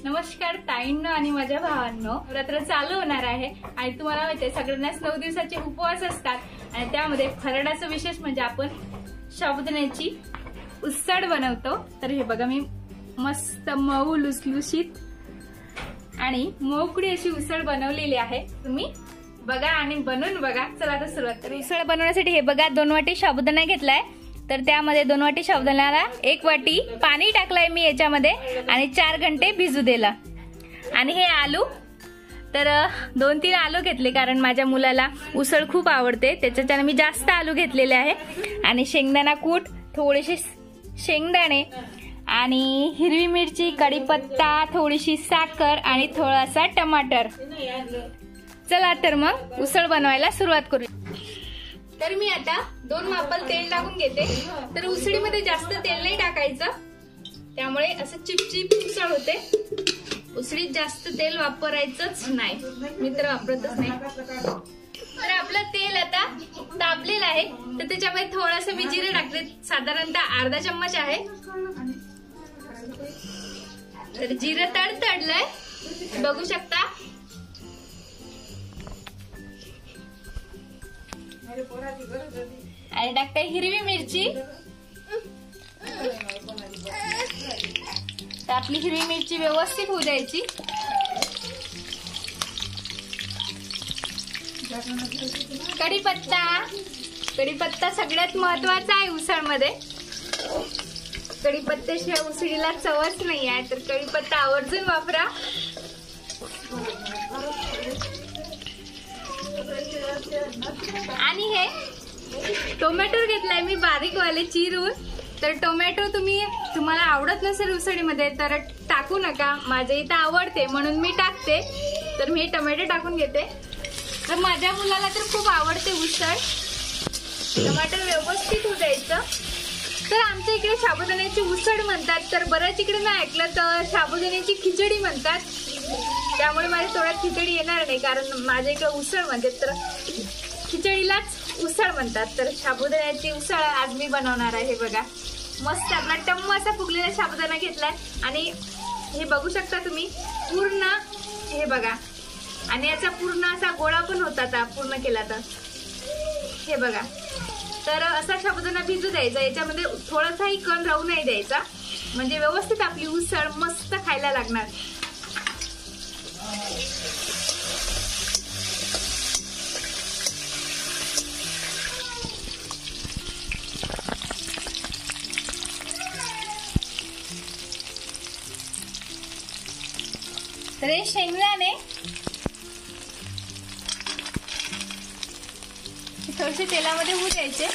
नमस्कार ताईंनो आणि माझ्या भावांनो, नवरात्र चालू होणार आहे आणि तुम्हाला माहिती आहे सगळ्यांनाच 9 दिवसाचे उपवास असतात आणि त्यामध्ये फराळाचं विशेष म्हणजे आपण साबुदाण्याची उसळ बनवतो। तर हे बघा मी मस्त मऊ लुसलुशीत आणि मोकळी अशी उसळ बनवलेली आहे। तुम्ही बघा आणि बनवून बघा। चला आता सुरुवात करू। उसळ बनवण्यासाठी हे बघा 2 वाटी साबुदाणा घेतलाय, तर त्यामध्ये 2 वाटी साबुदाण्याला 1 वाटी पाणी टाकलंय मी याच्यामध्ये आणि 4 घंटे भिजू दिला। आणि हे आलू तर 2-3 आलू घेतले कारण माझ्या मुलाला उसळ खूप आवडते, त्याच्याने मी जास्त आलू घेतलेले आहे। आणि शेंगदाणा कूट, थोडेसे शेंगदाणे आणि हिरवी मिरची, कढीपत्ता, थोडीशी साखर आणि थोडासा टमाटर। चला तर मग उसळ बनवायला सुरुवात करू। तर मी आता 2 मापल तेल टाकून घेते। तर उसळीमध्ये जास्त तेल नाही टाकायचं, त्यामुळे असं चिपचिप उसळ होते। उसळीत जास्त तेल वापरायचंच नाही, मी तर वापरतच नाही। तर आपलं तेल आता तापलेलं आहे, तर त्याच्यामध्ये थोडंसं मी जिरे टाकले, साधारणतः अर्धा चम्मच आहे। तर जिरे तडतडलंय, बघू शकता। आणि टाकते हिरवी मिरची। तर आपली हिरवी मिरची व्यवस्थित होऊ द्यायची। कढीपत्ता, कढीपत्ता सगळ्यात महत्वाचा आहे उसळमध्ये। कढीपत्त्याशिवाय उसळीला चवच नाही आहे, तर कढीपत्ता आवर्जून वापरा। आणि हे टोमॅटो घेतलाय मी बारीक वाले चिरून। तर टोमॅटो तुम्हाला आवडत नसेल उसळीमध्ये तर टाकू नका, माझ्या इथं आवडते म्हणून मी टाकते। तर मी टोमॅटो टाकून घेते। तर माझ्या मुलाला तर खूप आवडते उसळ। टोमॅटो व्यवस्थित होऊ द्यायचं। तर आमच्या इकडे साबुदाण्याची उसळ म्हणतात, तर बऱ्याच इकडे नाही ऐकलं तर साबुदाण्याची खिचडी म्हणतात। त्यामुळे माझ्या तोंडात खिचडी येणार नाही, कारण माझ्या इकडे उसळ म्हणतात, तर खिचडीलाच उसळ म्हणतात। तर साबुदाण्याची उसळ आज मी बनवणार आहे। बघा मस्त आपला टम्म असा फुगलेला साबुदाणा घेतलाय आणि हे बघू शकता तुम्ही पूर्ण, हे बघा। आणि याचा पूर्ण असा गोळा पण होता पूर्ण केला तर हे बघा। तर असा साबुदाणा भिजू द्यायचा, याच्यामध्ये थोडासाही कण राहू नाही द्यायचा, म्हणजे व्यवस्थित आपली उसळ मस्त खायला लागणार। तर हे शेंगदाणे थोडेसे तेलामध्ये होऊ द्यायचे।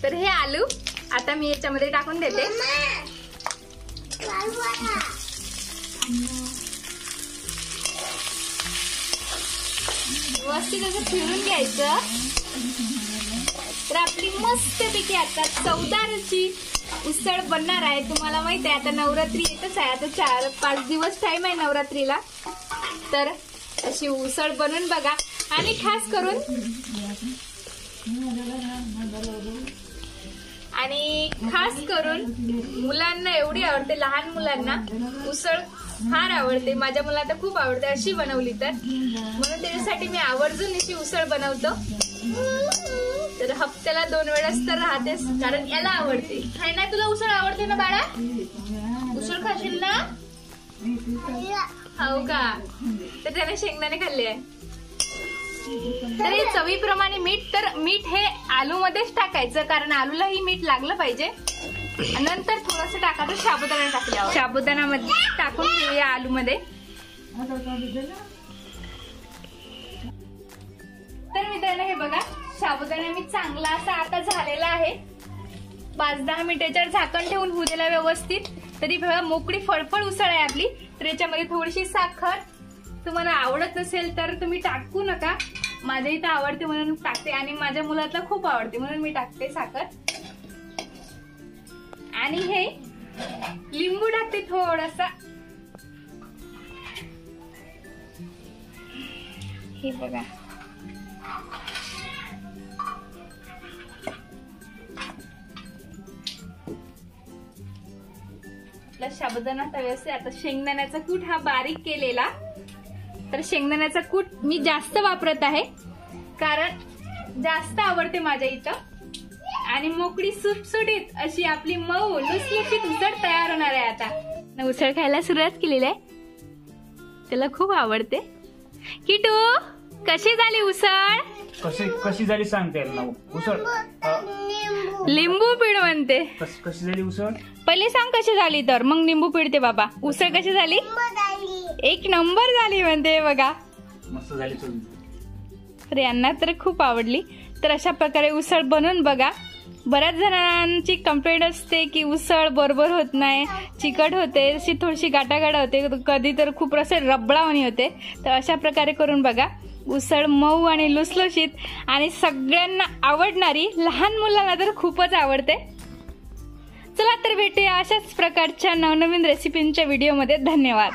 तर हे आलू आता मी याच्यामध्ये टाकून देते। व्यवस्थित असं फिरून घ्यायचं। तर आपली मस्तपैकी आता चवदारची उसळ बनणार आहे। तुम्हाला माहित आहे आता नवरात्री येतच आहे, आता 4-5 दिवस टाइम आहे नवरात्रीला। तर अशी उसळ बनवून बघा आणि खास करून मुलांना एवढी आवडते, लहान मुलांना उसळ फार आवडते। माझ्या मुलाला तर खूप आवडते अशी बनवली तर, म्हणून त्याच्यासाठी मी आवर्जून अशी उसळ बनवतो। तर हप्त्याला 2 वेळाच तर राहतेच, कारण याला आवडते। खाय ना, तुला उसळ आवडते ना बाळा? उसळ खाशील ना? हो का? तर त्याने शेंगदाणे खाल्ले आहे। तर हे चवीप्रमाणे मीठ, तर मीठ हे आलू मध्येच टाकायचं, कारण आलूलाही मीठ लागलं पाहिजे। नंतर थोडंसं टाकायचं साबुदाणा टाकल्यावर, साबुदाण्यामध्ये टाकून घेऊया आलू मध्ये। तर मित्रांनो हे बघा साबुदाणा मी चांगला असा आता झालेला आहे। 5-10 मिनिटाच्या झाकण ठेवून होऊ दिला व्यवस्थित। तरी बघा मोकळी फळफळ उसळ आहे आपली। तर याच्यामध्ये थोडीशी साखर, तुम्हाला आवडत नसेल तर तुम्ही टाकू नका, माझ्या इथं आवडते म्हणून टाकते आणि माझ्या मुलाला खूप आवडते म्हणून मी टाकते साखर। आणि हे टाकते थोडासा, हे बघा. आपला साबुदाणा तव्याचे. आता शेंगदाण्याचा कूट हा बारीक केलेला. तर शेंगदाण्याचा कूट मी जास्त वापरत आहे कारण जास्त आवडते माझ्या इथं. आणि मोकळी सुटसुटीत अशी आपली मऊ लुसलुशीत उसळ तयार होणार आहे. आता उसळ खायला सुरुवात केलेली आहे, त्याला खूप आवडते. किटू कशी झाली उसळ? कशी झाली सांगते ना उसळ? लिंबू पीठ म्हणते. कशी झाली उसळ पहिले सांग कशी झाली, तर मग लिंबू पिळते बाबा. उसळ कशी झाली? एक नंबर झाली म्हणते बघा. मस्त झाली. तर यांना तर खूप आवडली. तर अशा प्रकारे उसळ बनवून बघा. बऱ्याच जणांची कंप्लेंट असते की उसळ बरोबर होत नाही, चिकट होते, अशी थोडीशी गाटागाटा होते, कधी तर खूप असे रबडावाणी होते. तर अशा प्रकारे करून बघा. उसळ मऊ आणि लुसलुशीत आणि सगळ्यांना आवडणारी, लहान मुलांना तर खूपच आवडते. चला तर भेटूया अशाच प्रकारच्या नवनवीन रेसिपींच्या व्हिडिओमध्ये. धन्यवाद.